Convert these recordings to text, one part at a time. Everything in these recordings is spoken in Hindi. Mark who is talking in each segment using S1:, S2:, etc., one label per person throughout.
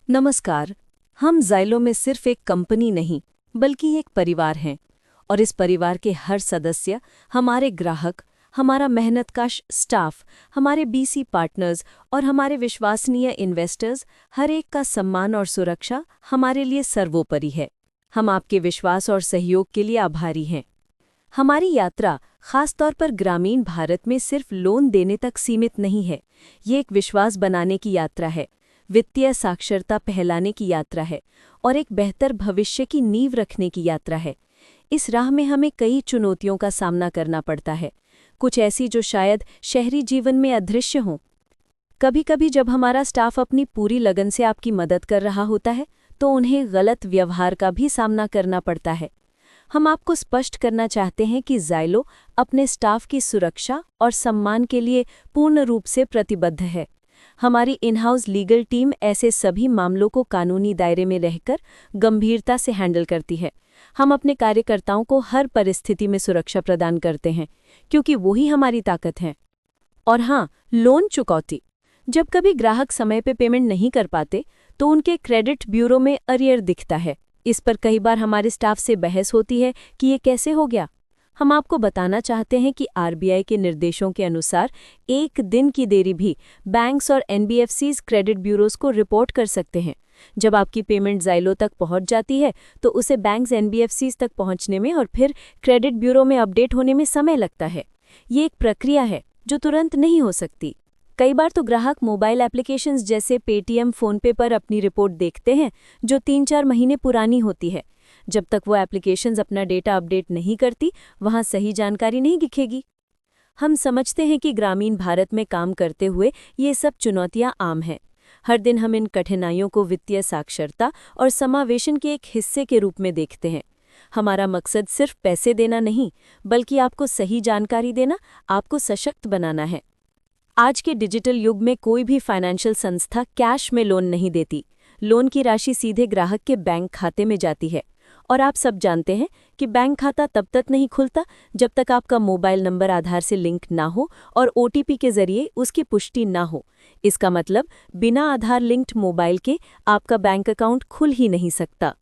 S1: नमस्कार। हम ज़ाइलो में सिर्फ एक कंपनी नहीं, बल्कि एक परिवार हैं और इस परिवार के हर सदस्य, हमारे ग्राहक, हमारा मेहनतकश स्टाफ, हमारे बीसी पार्टनर्स और हमारे विश्वसनीय इन्वेस्टर्स, हर एक का सम्मान और सुरक्षा हमारे लिए सर्वोपरि है। हम आपके विश्वास और सहयोग के लिए आभारी हैं। हमारी यात्रा खास तौर पर ग्रामीण भारत में सिर्फ लोन देने तक सीमित नहीं है। ये एक विश्वास बनाने की यात्रा है, वित्तीय साक्षरता फैलाने की यात्रा है और एक बेहतर भविष्य की नींव रखने की यात्रा है। इस राह में हमें कई चुनौतियों का सामना करना पड़ता है, कुछ ऐसी जो शायद शहरी जीवन में अदृश्य हों। कभी-कभी जब हमारा स्टाफ अपनी पूरी लगन से आपकी मदद कर रहा होता है, तो उन्हें गलत व्यवहार का भी सामना करना पड़ता है। हम आपको स्पष्ट करना चाहते हैं कि ज़ाइलो अपने स्टाफ की सुरक्षा और सम्मान के लिए पूर्ण रूप से प्रतिबद्ध है। हमारी इन-हाउस लीगल टीम ऐसे सभी मामलों को कानूनी दायरे में रहकर गंभीरता से हैंडल करती है। हम अपने कार्यकर्ताओं को हर परिस्थिति में सुरक्षा प्रदान करते हैं, क्योंकि वही हमारी ताकत है। और हाँ, लोन चुकौती। जब कभी ग्राहक समय पे पेमेंट नहीं कर पाते, तो उनके क्रेडिट ब्यूरो में अरियर दिखता है। इस पर कई बार हमारे स्टाफ से बहस होती है कि ये कैसे हो गया। हम आपको बताना चाहते हैं कि आरबीआई के निर्देशों के अनुसार एक दिन की देरी भी बैंक्स और एनबीएफसीज क्रेडिट ब्यूरोज को रिपोर्ट कर सकते हैं। जब आपकी पेमेंट ज़ाइलो तक पहुंच जाती है, तो उसे बैंक्स एनबीएफसीज तक पहुंचने में और फिर क्रेडिट ब्यूरो में अपडेट होने में समय लगता है। ये एक प्रक्रिया है जो तुरंत नहीं हो सकती। कई बार तो ग्राहक मोबाइल एप्लीकेशंस जैसे पेटीएम, फ़ोनपे पर अपनी रिपोर्ट देखते हैं, जो 3-4 महीने पुरानी होती है। जब तक वो एप्लीकेशंस अपना डेटा अपडेट नहीं करती, वहाँ सही जानकारी नहीं दिखेगी। हम समझते हैं कि ग्रामीण भारत में काम करते हुए ये सब चुनौतियाँ आम हैं। हर दिन हम इन कठिनाइयों को वित्तीय साक्षरता और समावेशन के एक हिस्से के रूप में देखते हैं। हमारा मकसद सिर्फ पैसे देना नहीं, बल्कि आपको सही जानकारी देना, आपको सशक्त बनाना है। आज के डिजिटल युग में कोई भी फाइनेंशियल संस्था कैश में लोन नहीं देती। लोन की राशि सीधे ग्राहक के बैंक खाते में जाती है। और आप सब जानते हैं कि बैंक खाता तब तक नहीं खुलता जब तक आपका मोबाइल नंबर आधार से लिंक ना हो और ओटीपी के जरिए उसकी पुष्टि ना हो। इसका मतलब बिना आधार लिंक्ड मोबाइल के आपका बैंक अकाउंट खुल ही नहीं सकता।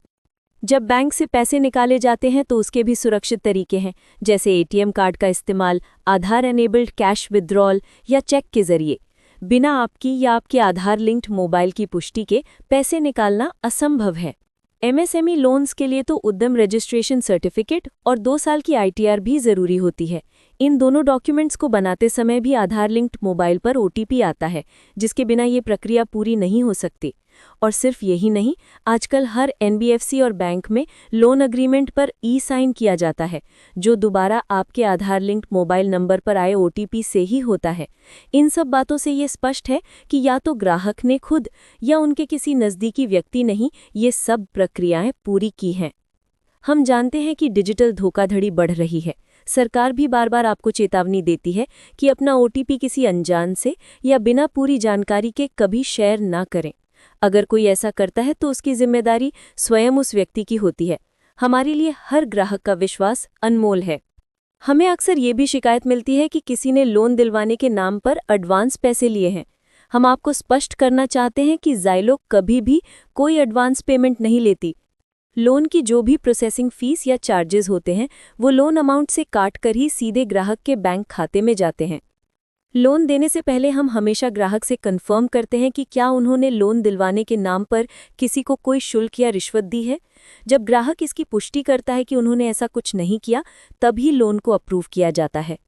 S1: जब बैंक से पैसे निकाले जाते हैं तो उसके भी सुरक्षित तरीके हैं, जैसे एटीएम कार्ड का इस्तेमाल, आधार एनेबल्ड कैश विथड्रॉल या चेक के जरिए। बिना आपकी या आपके आधार लिंक्ड मोबाइल की पुष्टि के पैसे निकालना असंभव है। एमएसएमई लोन्स के लिए तो उद्यम रजिस्ट्रेशन सर्टिफिकेट और 2 साल की आईटीआर भी ज़रूरी होती है। इन दोनों डॉक्यूमेंट्स को बनाते समय भी आधार लिंक्ड मोबाइल पर ओटीपी आता है, जिसके बिना ये प्रक्रिया पूरी नहीं हो सकती। और सिर्फ यही नहीं, आजकल हर एनबीएफसी और बैंक में लोन अग्रीमेंट पर ई-साइन किया जाता है, जो दोबारा आपके आधार लिंक्ड मोबाइल नंबर पर आए ओटीपी से ही होता है। इन सब बातों से ये स्पष्ट है कि या तो ग्राहक ने खुद या उनके किसी नज़दीकी व्यक्ति ने ही ये सब प्रक्रियाएं पूरी की हैं। हम जानते हैं कि डिजिटल धोखाधड़ी बढ़ रही है। सरकार भी बार बार आपको चेतावनी देती है कि अपना ओटीपी किसी अनजान से या बिना पूरी जानकारी के कभी शेयर ना करें। अगर कोई ऐसा करता है तो उसकी जिम्मेदारी स्वयं उस व्यक्ति की होती है। हमारे लिए हर ग्राहक का विश्वास अनमोल है। हमें अक्सर ये भी शिकायत मिलती है कि किसी ने लोन दिलवाने के नाम पर एडवांस पैसे लिए हैं। हम आपको स्पष्ट करना चाहते हैं कि ज़ाइलो कभी भी कोई एडवांस पेमेंट नहीं लेती। लोन की जो भी प्रोसेसिंग फीस या चार्जेस होते हैं, वो लोन अमाउंट से काट कर ही सीधे ग्राहक के बैंक खाते में जाते हैं। लोन देने से पहले हम हमेशा ग्राहक से कंफर्म करते हैं कि क्या उन्होंने लोन दिलवाने के नाम पर किसी को कोई शुल्क या रिश्वत दी है। जब ग्राहक इसकी पुष्टि करता है कि उन्होंने ऐसा कुछ नहीं किया, तभी लोन को अप्रूव किया जाता है।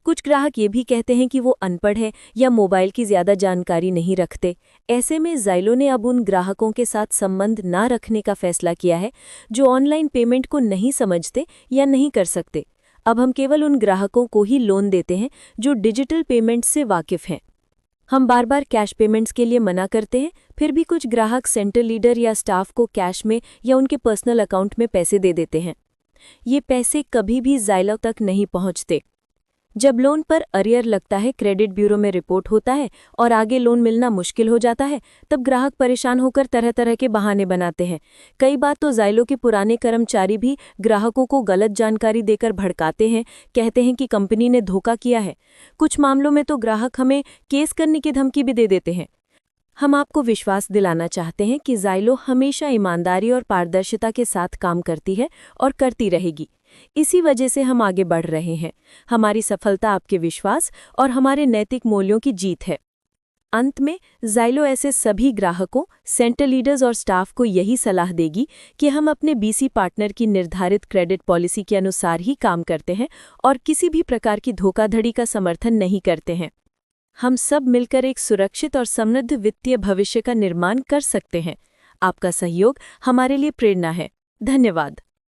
S1: कुछ ग्राहक ये भी कहते हैं कि वो अनपढ़ है या मोबाइल की ज़्यादा जानकारी नहीं रखते। ऐसे में ज़ाइलो ने अब उन ग्राहकों के साथ संबंध ना रखने का फैसला किया है जो ऑनलाइन पेमेंट को नहीं समझते या नहीं कर सकते। अब हम केवल उन ग्राहकों को ही लोन देते हैं जो डिजिटल पेमेंट से वाकिफ़ हैं। हम बार बार कैश पेमेंट्स के लिए मना करते हैं, फिर भी कुछ ग्राहक सेंटर लीडर या स्टाफ को कैश में या उनके पर्सनल अकाउंट में पैसे दे देते हैं। ये पैसे कभी भी ज़ाइलो तक नहीं पहुंचते। जब लोन पर अरियर लगता है, क्रेडिट ब्यूरो में रिपोर्ट होता है और आगे लोन मिलना मुश्किल हो जाता है, तब ग्राहक परेशान होकर तरह तरह के बहाने बनाते हैं। कई बार तो ज़ाइलो के पुराने कर्मचारी भी ग्राहकों को गलत जानकारी देकर भड़काते हैं, कहते हैं कि कंपनी ने धोखा किया है। कुछ मामलों में तो ग्राहक हमें केस करने की धमकी भी दे देते हैं। हम आपको विश्वास दिलाना चाहते हैं कि ज़ाइलो हमेशा ईमानदारी और पारदर्शिता के साथ काम करती है और करती रहेगी। इसी वजह से हम आगे बढ़ रहे हैं। हमारी सफलता आपके विश्वास और हमारे नैतिक मूल्यों की जीत है। अंत में ज़ाइलो ऐसे सभी ग्राहकों, सेंटर लीडर्स और स्टाफ को यही सलाह देगी कि हम अपने बीसी पार्टनर की निर्धारित क्रेडिट पॉलिसी के अनुसार ही काम करते हैं और किसी भी प्रकार की धोखाधड़ी का समर्थन नहीं करते हैं। हम सब मिलकर एक सुरक्षित और समृद्ध वित्तीय भविष्य का निर्माण कर सकते हैं। आपका सहयोग हमारे लिए प्रेरणा है। धन्यवाद।